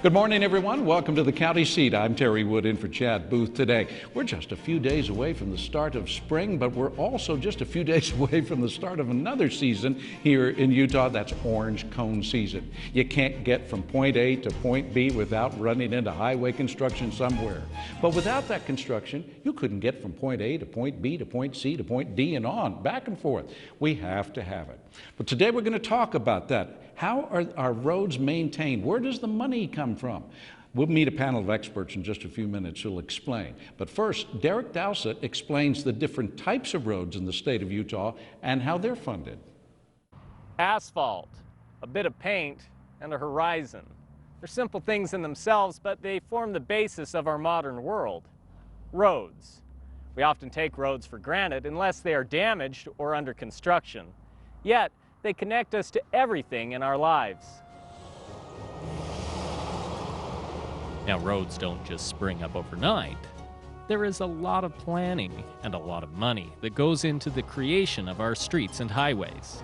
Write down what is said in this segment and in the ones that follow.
Good morning, everyone. Welcome to the county seat. I'm Terry Wood in for Chad Booth today. We're just a few days away from the start of spring, but we're also just a few days away from the start of another season here in Utah. That's orange cone season. You can't get from point A to point B without running into highway construction somewhere. But without that construction, you couldn't get from point A to point B to point C to point D and on, back and forth. We have to have it. But today we're going to talk about that. How are our roads maintained? Where does the money come from? We'll meet a panel of experts in just a few minutes who'll explain. But first, Derek Dowsett explains the different types of roads in the state of Utah and how they're funded. Asphalt, a bit of paint, and a horizon. They're simple things in themselves, but they form the basis of our modern world. Roads. We often take roads for granted unless they are damaged or under construction. Yet, they connect us to everything in our lives. Now, roads don't just spring up overnight. There is a lot of planning and a lot of money that goes into the creation of our streets and highways.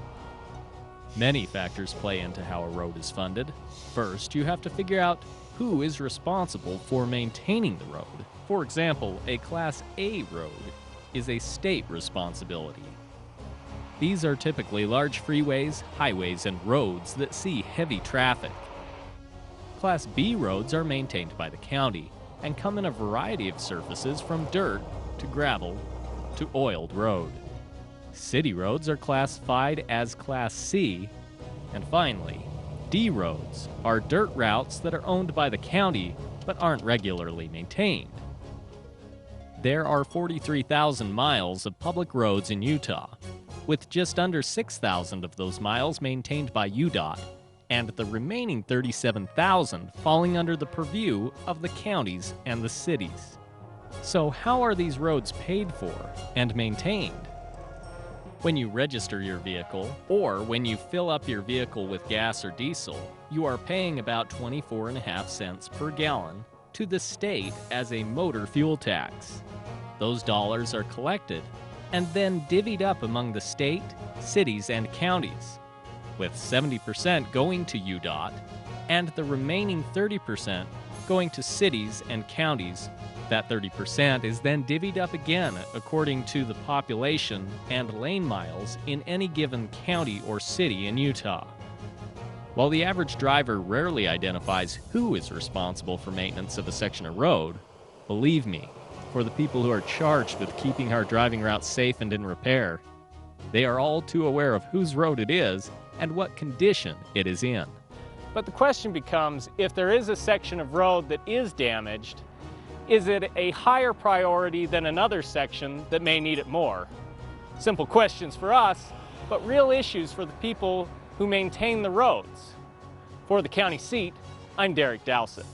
Many factors play into how a road is funded. First, you have to figure out who is responsible for maintaining the road. For example, a Class A road is a state responsibility. These are typically large freeways, highways, and roads that see heavy traffic. Class B roads are maintained by the county and come in a variety of surfaces from dirt to gravel to oiled road. City roads are classified as Class C. And finally, D roads are dirt routes that are owned by the county but aren't regularly maintained. There are 43,000 miles of public roads in Utah, with just under 6,000 of those miles maintained by UDOT, and the remaining 37,000 falling under the purview of the counties and the cities. So how are these roads paid for and maintained? When you register your vehicle, or when you fill up your vehicle with gas or diesel, you are paying about 24.5 cents per gallon to the state as a motor fuel tax. Those dollars are collected and then divvied up among the state, cities, and counties, with 70% going to UDOT and the remaining 30% going to cities and counties. That 30% is then divvied up again according to the population and lane miles in any given county or city in Utah. While the average driver rarely identifies who is responsible for maintenance of a section of road, believe me, for the people who are charged with keeping our driving routes safe and in repair, they are all too aware of whose road it is and what condition it is in. But the question becomes, if there is a section of road that is damaged, is it a higher priority than another section that may need it more? Simple questions for us, but real issues for the people who maintain the roads. For the county seat, I'm Derek Dowsett.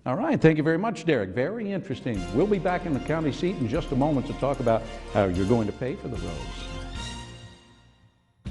All right, thank you very much, Derek. Very interesting. We'll be back in the county seat in just a moment to talk about how you're going to pay for the roads.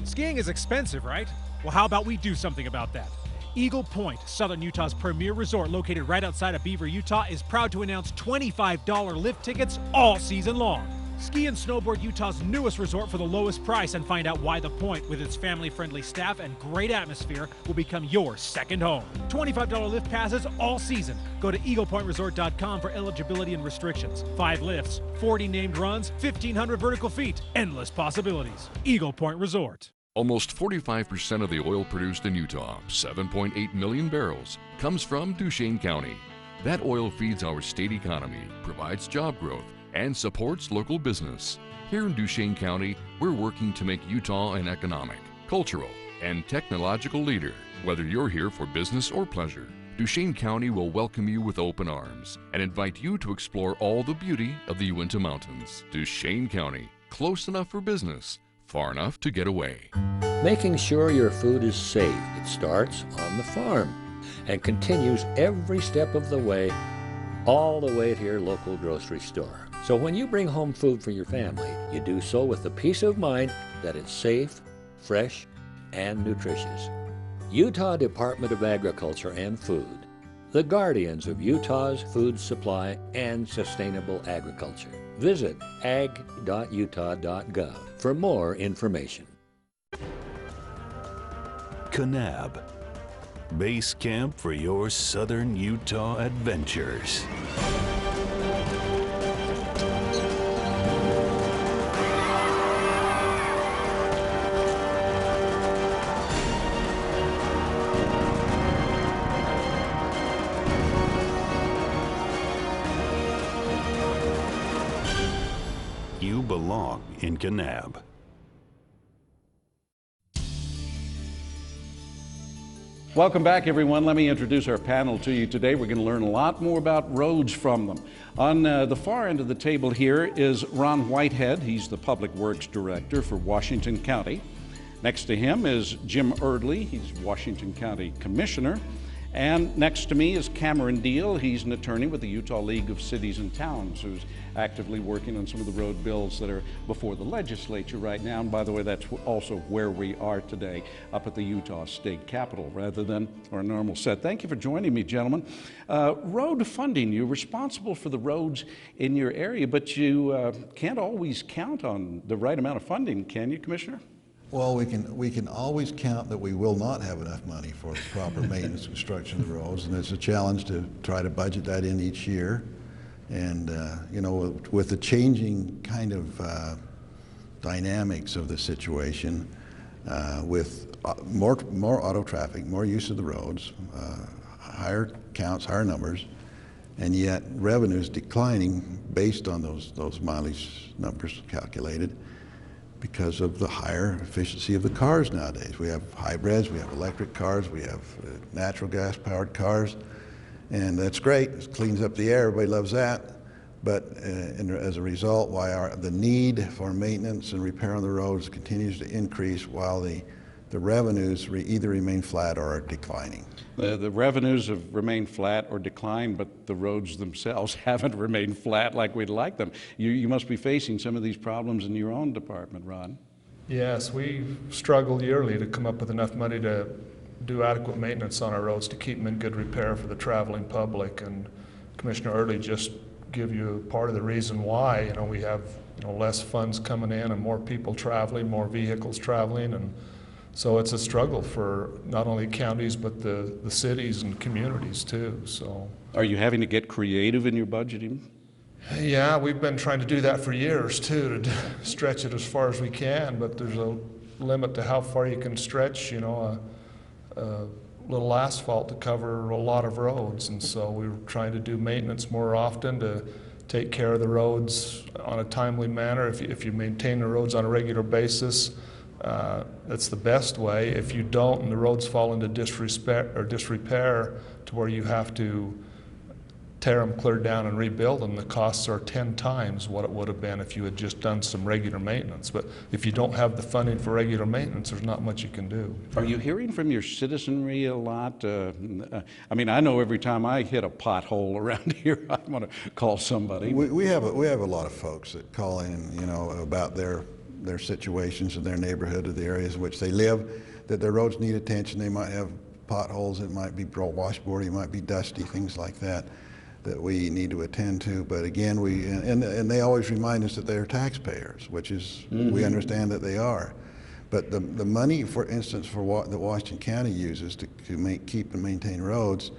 Skiing is expensive, right? Well, how about we do something about that? Eagle Point, southern Utah's premier resort located right outside of Beaver, Utah, is proud to announce $25 lift tickets all season long. Ski and snowboard Utah's newest resort for the lowest price, and find out why the Point, with its family-friendly staff and great atmosphere, will become your second home. $25 lift passes all season. Go to eaglepointresort.com for eligibility and restrictions. 5 lifts, 40 named runs, 1,500 vertical feet. Endless possibilities. Eagle Point Resort. Almost 45% of the oil produced in Utah, 7.8 million barrels, comes from Duchesne County. That oil feeds our state economy, provides job growth, and supports local business. Here in Duchesne County, we're working to make Utah an economic, cultural, and technological leader. Whether you're here for business or pleasure, Duchesne County will welcome you with open arms and invite you to explore all the beauty of the Uinta Mountains. Duchesne County, close enough for business, far enough to get away. Making sure your food is safe. It starts on the farm and continues every step of the way, all the way to your local grocery store. So when you bring home food for your family, you do so with the peace of mind that it's safe, fresh, and nutritious. Utah Department of Agriculture and Food, the guardians of Utah's food supply and sustainable agriculture. Visit ag.utah.gov for more information. Kanab, base camp for your southern Utah adventures. You belong in Kanab. Welcome back, everyone. Let me introduce our panel to you today. We're going to learn a lot more about roads from them. On the far end of the table here is Ron Whitehead. He's the Public Works Director for Washington County. Next to him is Jim Eardley. He's Washington County Commissioner. And next to me is Cameron Diehl. He's an attorney with the Utah League of Cities and Towns who's actively working on some of the road bills that are before the legislature right now. And by the way, that's also where we are today, up at the Utah State Capitol rather than our normal set. Thank you for joining me, gentlemen. Road funding, you're responsible for the roads in your area, but you can't always count on the right amount of funding, can you, Commissioner? Well, we can always count that we will not have enough money for the proper maintenance and construction of the roads, and it's a challenge to try to budget that in each year. And you know, with the changing kind of dynamics of the situation, with more auto traffic, more use of the roads, higher counts, higher numbers, and yet revenues declining based on those mileage numbers calculated, because of the higher efficiency of the cars nowadays. We have hybrids, we have electric cars, we have natural gas powered cars, and that's great. It cleans up the air, everybody loves that. But as a result, why the need for maintenance and repair on the roads continues to increase while the revenues either remain flat or are declining. The revenues have remained flat or declined, but the roads themselves haven't remained flat like we'd like them. You must be facing some of these problems in your own department, Ron. Yes, we struggle yearly to come up with enough money to do adequate maintenance on our roads to keep them in good repair for the traveling public. And Commissioner Eardley just give you part of the reason why. You know, we have less funds coming in and more people traveling, more vehicles traveling, and so it's a struggle for not only counties but the cities and communities too. So, are you having to get creative in your budgeting? Yeah, we've been trying to do that for years too, to stretch it as far as we can, but there's a limit to how far you can stretch, you know, a little asphalt to cover a lot of roads. And so we're trying to do maintenance more often to take care of the roads on a timely manner. If you maintain the roads on a regular basis, that's the best way. If you don't and the roads fall into disrepair to where you have to tear them clear down and rebuild them, the costs are 10 times what it would have been if you had just done some regular maintenance. But if you don't have the funding for regular maintenance, there's not much you can do. Are you hearing from your citizenry a lot? I mean, I know every time I hit a pothole around here, I want to call somebody. We have a lot of folks that call in, you know, about their situations in their neighborhood or the areas in which they live, that their roads need attention. They might have potholes, it might be washboard, it might be dusty, things like that we need to attend to. But again, and they always remind us that they are taxpayers, which is, we understand that they are. But the money, for instance, that Washington County uses to keep and maintain roads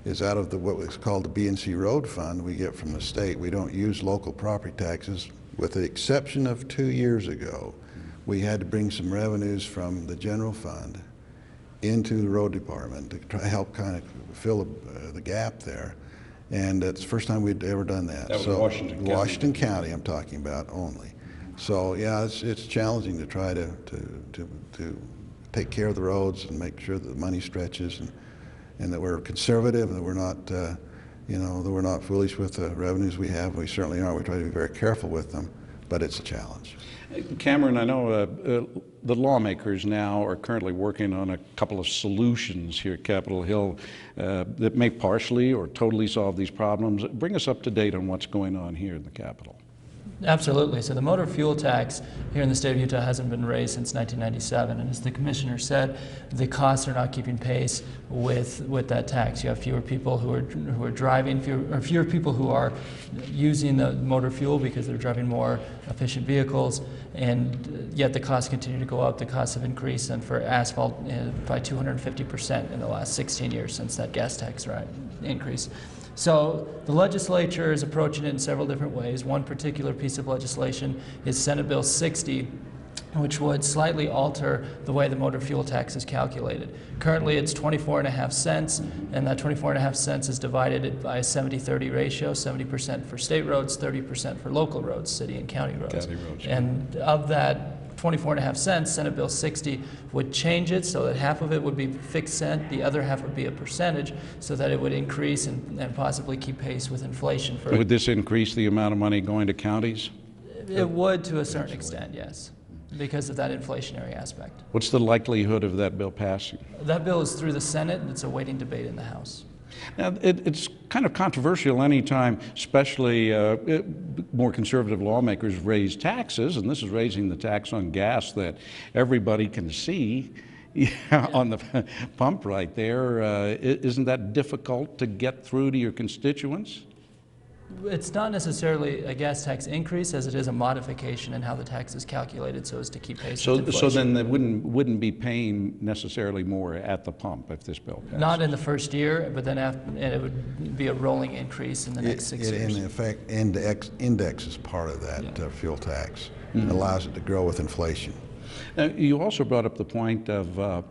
is out of what was called the B&C Road Fund we get from the state. We don't use local property taxes, with the exception of 2 years ago. We had to bring some revenues from the general fund into the road department to try to help kind of fill the gap there. And it's the first time we'd ever done that. That was Washington County I'm talking about only. So yeah, it's challenging to try to take care of the roads and make sure that the money stretches and that we're conservative and that we're not that we're not foolish with the revenues we have. We certainly aren't. We try to be very careful with them, but it's a challenge. Cameron, I know the lawmakers now are currently working on a couple of solutions here at Capitol Hill that may partially or totally solve these problems. Bring us up to date on what's going on here in the Capitol. Absolutely. So the motor fuel tax here in the state of Utah hasn't been raised since 1997, and as the commissioner said, the costs are not keeping pace with that tax. You have fewer people who are driving, fewer people who are using the motor fuel because they're driving more efficient vehicles, and yet the costs continue to go up. The costs have increased, and for asphalt by 250% in the last 16 years since that gas tax increase. So the legislature is approaching it in several different ways. One particular piece of legislation is Senate Bill 60, which would slightly alter the way the motor fuel tax is calculated. Currently it's 24.5 cents, and that 24.5 cents is divided by a 70-30 ratio, 70% for state roads, 30% for local roads, city and county roads. And of that 24.5 cents, Senate Bill 60 would change it so that half of it would be fixed cent, the other half would be a percentage, so that it would increase and possibly keep pace with inflation. Would this increase the amount of money going to counties? It would to a certain extent, yes, because of that inflationary aspect. What's the likelihood of that bill passing? That bill is through the Senate, and it's awaiting debate in the House. Now, it's kind of controversial anytime, especially more conservative lawmakers raise taxes, and this is raising the tax on gas that everybody can see on the pump right there. Isn't that difficult to get through to your constituents? It's not necessarily a gas tax increase as it is a modification in how the tax is calculated so as to keep pace with inflation. So then they wouldn't be paying necessarily more at the pump if this bill passed? Not in the first year, but then after, and it would be a rolling increase in the next 6 years. In effect, index is part of that fuel tax. It allows it to grow with inflation. Now, you also brought up the point of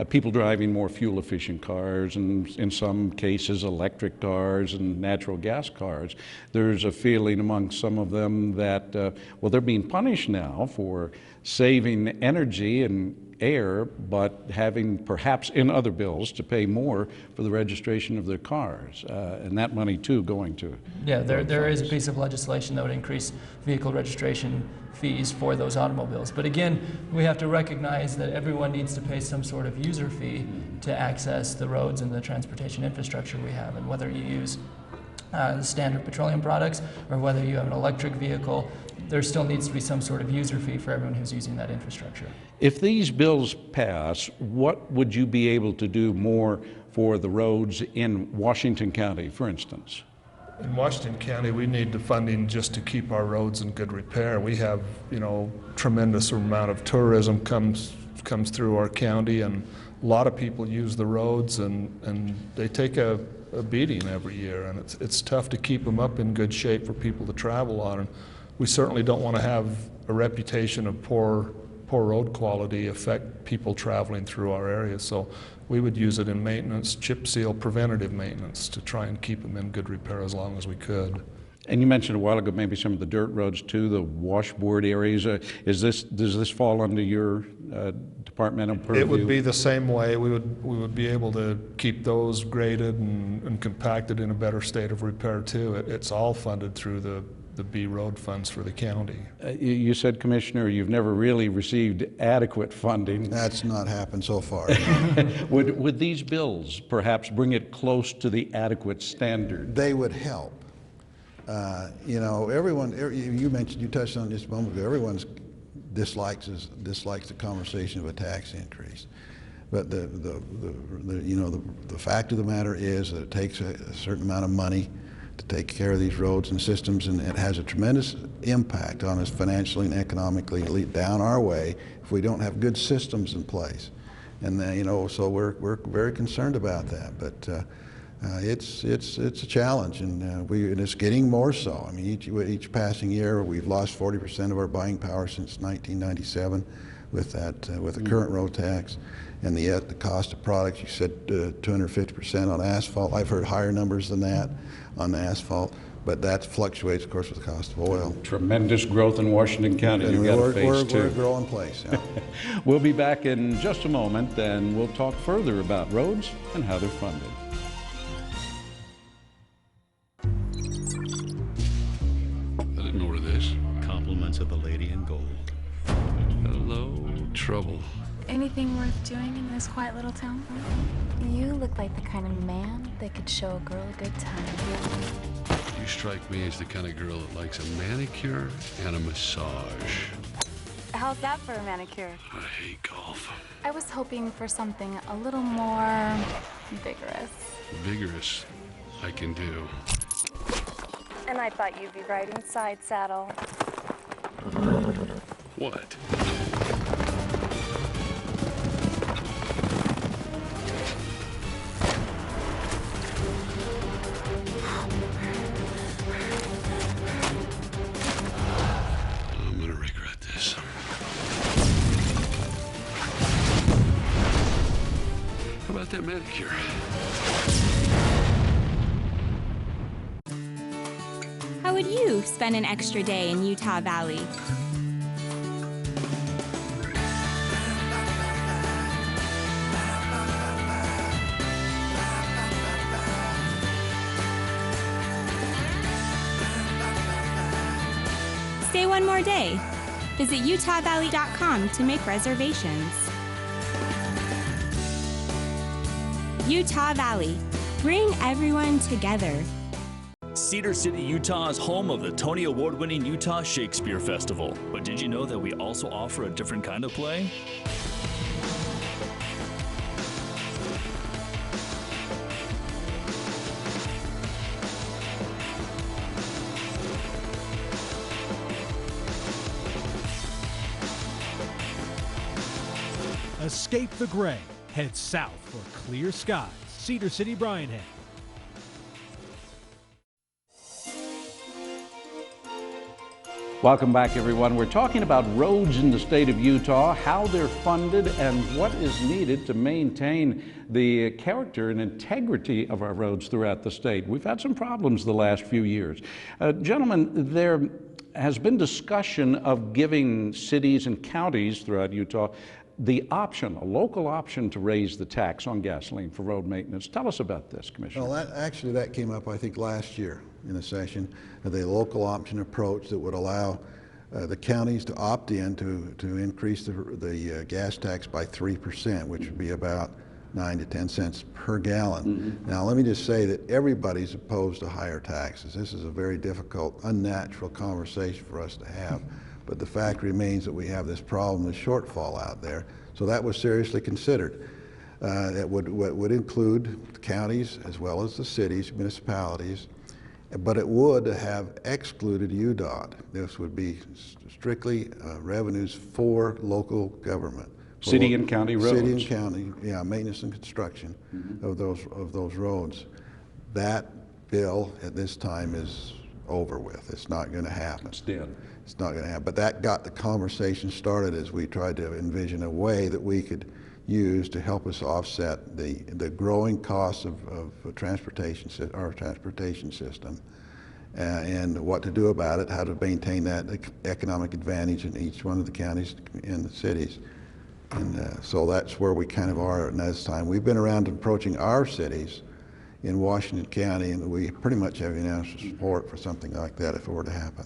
people driving more fuel-efficient cars, and in some cases electric cars and natural gas cars. There's a feeling among some of them that, well, they're being punished now for saving energy and air, but having perhaps in other bills to pay more for the registration of their cars, and that money too going to. Yeah, there is a piece of legislation that would increase vehicle registration fees for those automobiles. But again, we have to recognize that everyone needs to pay some sort of user fee to access the roads and the transportation infrastructure we have. And whether you use the standard petroleum products or whether you have an electric vehicle, there still needs to be some sort of user fee for everyone who's using that infrastructure. If these bills pass, what would you be able to do more for the roads in Washington County, for instance? In Washington County, we need the funding just to keep our roads in good repair. We have, tremendous amount of tourism comes through our county, and a lot of people use the roads, and they take a beating every year, and it's tough to keep them up in good shape for people to travel on. And we certainly don't want to have a reputation of poor road quality affect people traveling through our area. So we would use it in maintenance, chip seal, preventative maintenance to try and keep them in good repair as long as we could. And you mentioned a while ago maybe some of the dirt roads too, the washboard areas. Does this fall under your departmental purview? It would be the same way. We would be able to keep those graded and compacted in a better state of repair too. It's all funded through the B road funds for the county. You said, Commissioner, you've never really received adequate funding. That's not happened so far. Would these bills perhaps bring it close to the adequate standard? They would help. You touched on this a moment ago, everyone dislikes the conversation of a tax increase. But the fact of the matter is that it takes a certain amount of money to take care of these roads and systems, and it has a tremendous impact on us financially and economically down our way if we don't have good systems in place. And so we're very concerned about that. But it's a challenge, and it's getting more so. I mean, each passing year we've lost 40% of our buying power since 1997 with the current road tax. And yet the cost of products, you said 250% on asphalt. I've heard higher numbers than that on the asphalt, but that fluctuates, of course, with the cost of oil. Tremendous growth in Washington County. And we're a growing place. Yeah. We'll be back in just a moment, and we'll talk further about roads and how they're funded. I didn't order this. Compliments of the lady in gold. Hello, trouble. Anything worth doing in this quiet little town? You look like the kind of man that could show a girl a good time. You strike me as the kind of girl that likes a manicure and a massage. How's that for a manicure? I hate golf. I was hoping for something a little more vigorous. Vigorous, I can do. And I thought you'd be riding side saddle. What? I'm gonna regret this. How about that manicure? How would you spend an extra day in Utah Valley? Stay one more day. Visit utahvalley.com to make reservations. Utah Valley. Bring everyone together. Cedar City, Utah is home of the Tony Award-winning Utah Shakespeare Festival. But did you know that we also offer a different kind of play? Escape the gray. Head south for clear skies. Cedar City, Brianhead. Welcome back, everyone. We're talking about roads in the state of Utah, how they're funded, and what is needed to maintain the character and integrity of our roads throughout the state. We've had some problems the last few years. Gentlemen, there has been discussion of giving cities and counties throughout Utah the option, a local option, to raise the tax on gasoline for road maintenance. Tell us about this, Commissioner. Well, that came up, I think, last year in a session, the local option approach that would allow the counties to opt in to increase the gas tax by 3%, which would be about 9 to 10 cents per gallon. Mm-hmm. Now, let me just say that everybody's opposed to higher taxes. This is a very difficult, unnatural conversation for us to have. But the fact remains that we have this problem, this shortfall out there. So that was seriously considered. It would include the counties as well as the cities, municipalities, but it would have excluded UDOT. This would be strictly revenues for local government. City and county roads. City and county, yeah, maintenance and construction of those roads. That bill at this time is over with. It's not going to happen. It's dead. It's not going to happen. But that got the conversation started as we tried to envision a way that we could use to help us offset the growing costs of our transportation system, and what to do about it, how to maintain that economic advantage in each one of the counties and the cities. And so that's where we kind of are at this time. We've been around approaching our cities in Washington County, and we pretty much have unanimous support for something like that if it were to happen.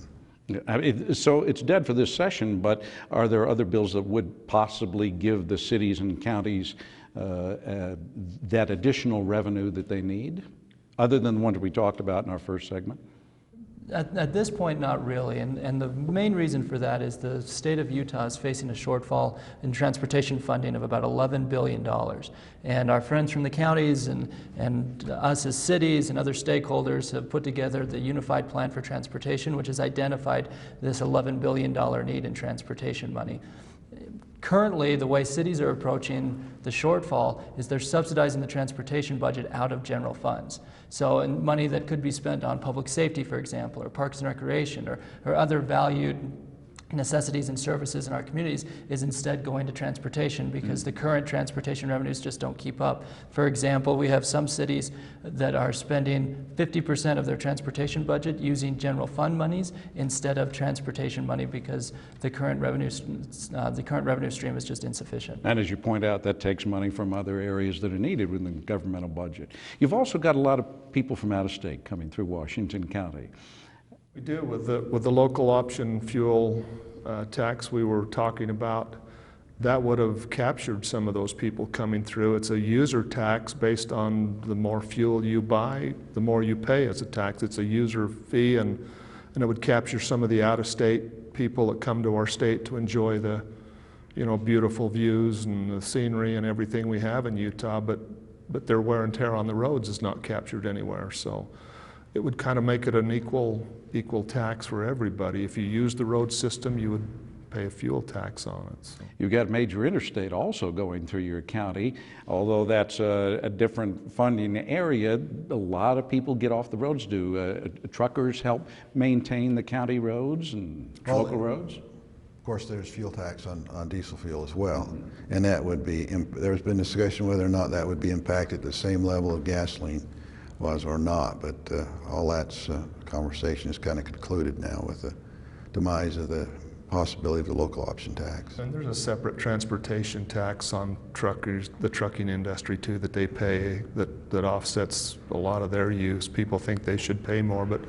So it's dead for this session, but are there other bills that would possibly give the cities and counties that additional revenue that they need, other than the ones we talked about in our first segment? At this point, not really, and the main reason for that is the state of Utah is facing a shortfall in transportation funding of about $11 billion. And our friends from the counties and us as cities and other stakeholders have put together the Unified Plan for Transportation, which has identified this $11 billion need in transportation money. Currently, the way cities are approaching the shortfall is they're subsidizing the transportation budget out of general funds. So money that could be spent on public safety, for example, or parks and recreation, or other valued necessities and services in our communities is instead going to transportation because the current transportation revenues just don't keep up. For example, we have some cities that are spending 50% of their transportation budget using general fund monies instead of transportation money because the current revenue stream is just insufficient. And as you point out, that takes money from other areas that are needed within the governmental budget. You've also got a lot of people from out of state coming through Washington County. We do with the local option fuel tax we were talking about. that would have captured some of those people coming through. It's a user tax based on the more fuel you buy, the more you pay as a tax. It's a user fee, and it would capture some of the out-of-state people that come to our state to enjoy the, beautiful views and the scenery and everything we have in Utah, but their wear and tear on the roads is not captured anywhere. So it would kind of make it an equal tax for everybody. If you use the road system, you would pay a fuel tax on it. So. You've got major interstate also going through your county, although that's a different funding area. A lot of people get off the roads. Do truckers help maintain the county roads and local roads? Of course, there's fuel tax on diesel fuel as well, and that would be, there's been discussion whether or not that would be impacted at the same level of gasoline was or not, but all that's conversation is kind of concluded now with the demise of the possibility of the local option tax. And there's a separate transportation tax on truckers, the trucking industry too, that they pay that offsets a lot of their use. People think they should pay more, but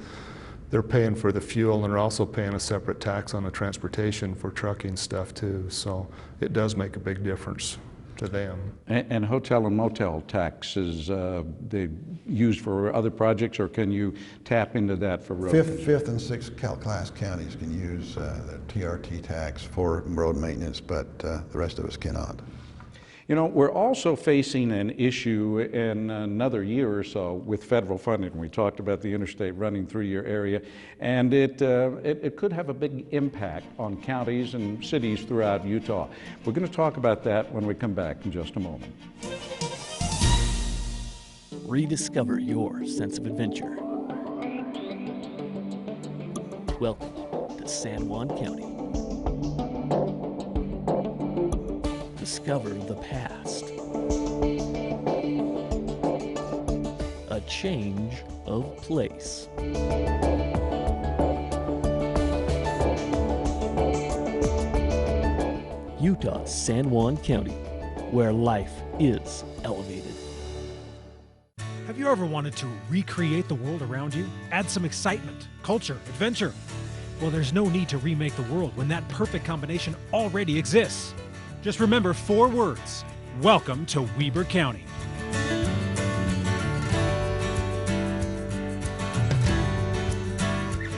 they're paying for the fuel, and they're also paying a separate tax on the transportation for trucking stuff too. So it does make a big difference to them. And hotel and motel taxes, they used for other projects, or can you tap into that for road? Fifth and sixth class counties can use the TRT tax for road maintenance, but the rest of us cannot. We're also facing an issue in another year or so with federal funding. We talked about the interstate running through your area, and it could have a big impact on counties and cities throughout Utah. We're going to talk about that when we come back in just a moment. Rediscover your sense of adventure. Welcome to San Juan County. Discover the past. A change of place. Utah's San Juan County, where life is elevated. Have you ever wanted to recreate the world around you? Add some excitement, culture, adventure? Well, there's no need to remake the world when that perfect combination already exists. Just remember 4 words. Welcome to Weber County.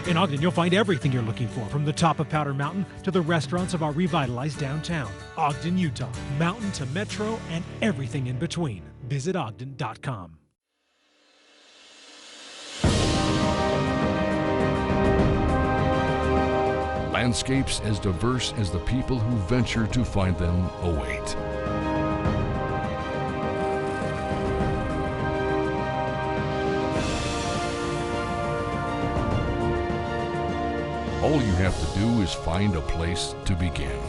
In Ogden, you'll find everything you're looking for, from the top of Powder Mountain to the restaurants of our revitalized downtown. Ogden, Utah, mountain to metro and everything in between. Visit Ogden.com. Landscapes as diverse as the people who venture to find them await. All you have to do is find a place to begin.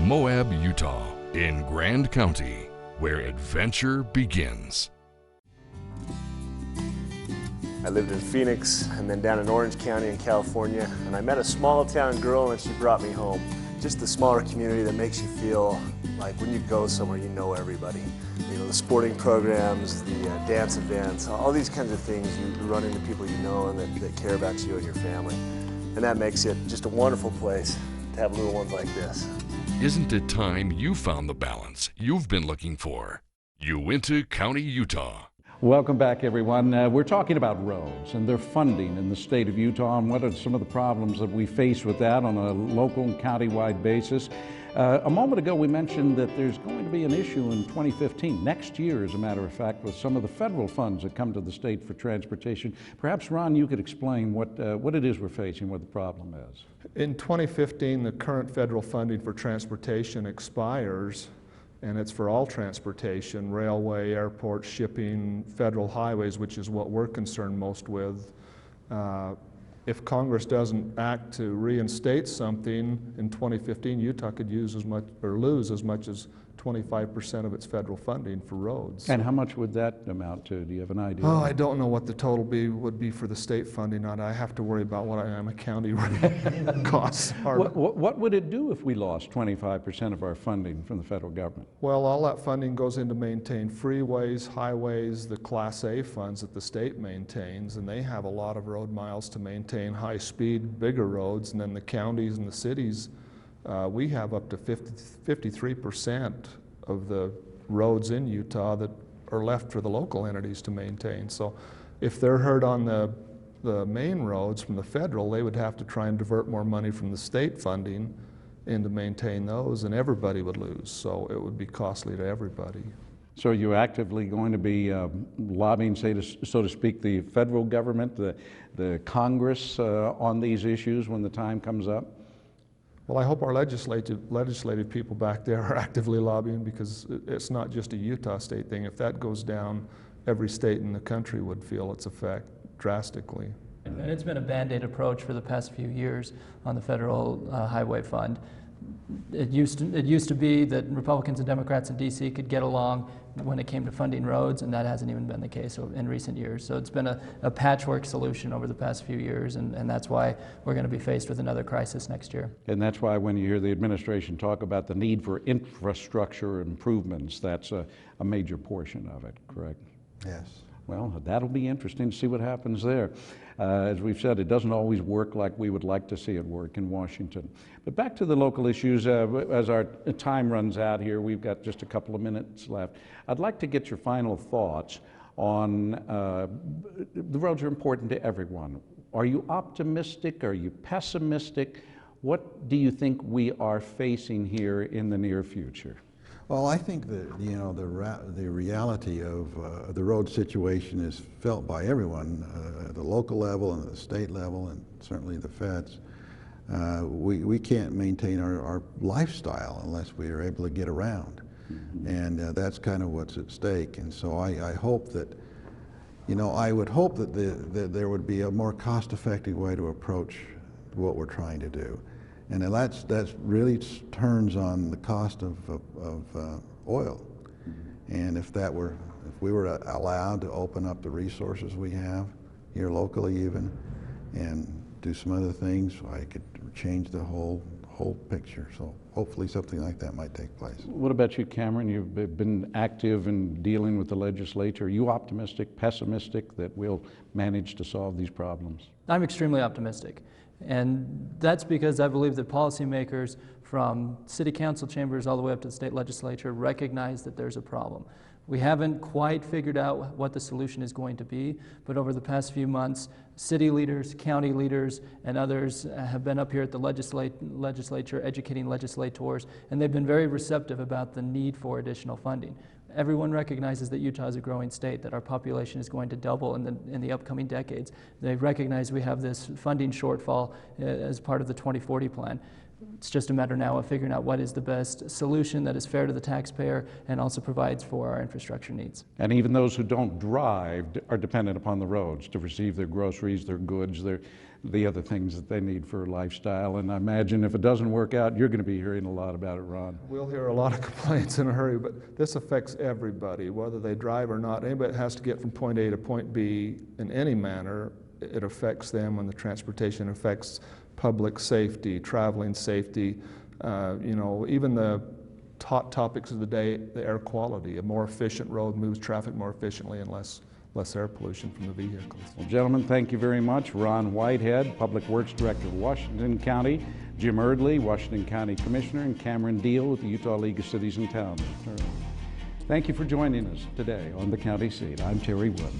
Moab, Utah, in Grand County, where adventure begins. I lived in Phoenix and then down in Orange County in California, and I met a small town girl and she brought me home. Just the smaller community that makes you feel like when you go somewhere you know everybody. The sporting programs, the dance events, all these kinds of things, you run into people you know and that care about you and your family. And that makes it just a wonderful place to have little ones like this. Isn't it time you found the balance you've been looking for? Uinta County, Utah. Welcome back, everyone. We're talking about roads and their funding in the state of Utah, and what are some of the problems that we face with that on a local and county-wide basis. A moment ago, we mentioned that there's going to be an issue in 2015, next year, as a matter of fact, with some of the federal funds that come to the state for transportation. Perhaps, Ron, you could explain what it is we're facing, what the problem is. In 2015, the current federal funding for transportation expires, and it's for all transportation, railway, airport, shipping, federal highways, which is what we're concerned most with. If Congress doesn't act to reinstate something in 2015, Utah could use as much or lose as much as 25% of its federal funding for roads. And how much would that amount to? Do you have an idea? Oh, I don't know what the total would be for the state funding on it. I have to worry about what I am a county costs are. What would it do if we lost 25% of our funding from the federal government? Well, all that funding goes in to maintain freeways, highways, the Class A funds that the state maintains, and they have a lot of road miles to maintain high-speed, bigger roads, and then the counties and the cities We have up to 53% of the roads in Utah that are left for the local entities to maintain. So if they're hurt on the main roads from the federal, they would have to try and divert more money from the state funding in to maintain those, and everybody would lose. So it would be costly to everybody. So are you actively going to be lobbying, so to speak, the federal government, the Congress on these issues when the time comes up? Well, I hope our legislative people back there are actively lobbying, because it's not just a Utah state thing. If that goes down, every state in the country would feel its effect drastically. And it's been a Bandaid approach for the past few years on the federal highway fund. It used to be that Republicans and Democrats in D.C. could get along when it came to funding roads, and that hasn't even been the case in recent years. So it's been a patchwork solution over the past few years, and that's why we're going to be faced with another crisis next year. And that's why when you hear the administration talk about the need for infrastructure improvements, that's a major portion of it, correct? Yes. Well, that'll be interesting to see what happens there. As we've said, it doesn't always work like we would like to see it work in Washington. But back to the local issues, as our time runs out here, we've got just a couple of minutes left. I'd like to get your final thoughts on the roads are important to everyone. Are you optimistic? Are you pessimistic? What do you think we are facing here in the near future? Well, I think that the reality of the road situation is felt by everyone at the local level and at the state level, and certainly the feds. We can't maintain our lifestyle unless we are able to get around, and that's kind of what's at stake. And so I hope that, I would hope that there would be a more cost-effective way to approach what we're trying to do. And that's really turns on the cost of oil. And if we were allowed to open up the resources we have here locally even, and do some other things, I could change the whole picture. So hopefully something like that might take place. What about you, Cameron? You've been active in dealing with the legislature. Are you optimistic, pessimistic that we'll manage to solve these problems? I'm extremely optimistic. And that's because I believe that policymakers from city council chambers all the way up to the state legislature recognize that there's a problem. We haven't quite figured out what the solution is going to be, but over the past few months, city leaders, county leaders, and others have been up here at the legislature educating legislators, and they've been very receptive about the need for additional funding. Everyone recognizes that Utah is a growing state, that our population is going to double in the upcoming decades. They recognize we have this funding shortfall as part of the 2040 plan. It's just a matter now of figuring out what is the best solution that is fair to the taxpayer and also provides for our infrastructure needs. And even those who don't drive are dependent upon the roads to receive their groceries, their goods, the other things that they need for lifestyle. And I imagine if it doesn't work out, you're going to be hearing a lot about it, Ron. We'll hear a lot of complaints in a hurry, but this affects everybody, whether they drive or not. Anybody that has to get from point A to point B in any manner, it affects them when the transportation affects public safety, traveling safety, even the hot topics of the day, the air quality. A more efficient road moves traffic more efficiently and less air pollution from the vehicles. Well, gentlemen, thank you very much. Ron Whitehead, Public Works Director of Washington County, Jim Eardley, Washington County Commissioner, and Cameron Diehl with the Utah League of Cities and Towns. Thank you for joining us today on the County Seat. I'm Terry Wood.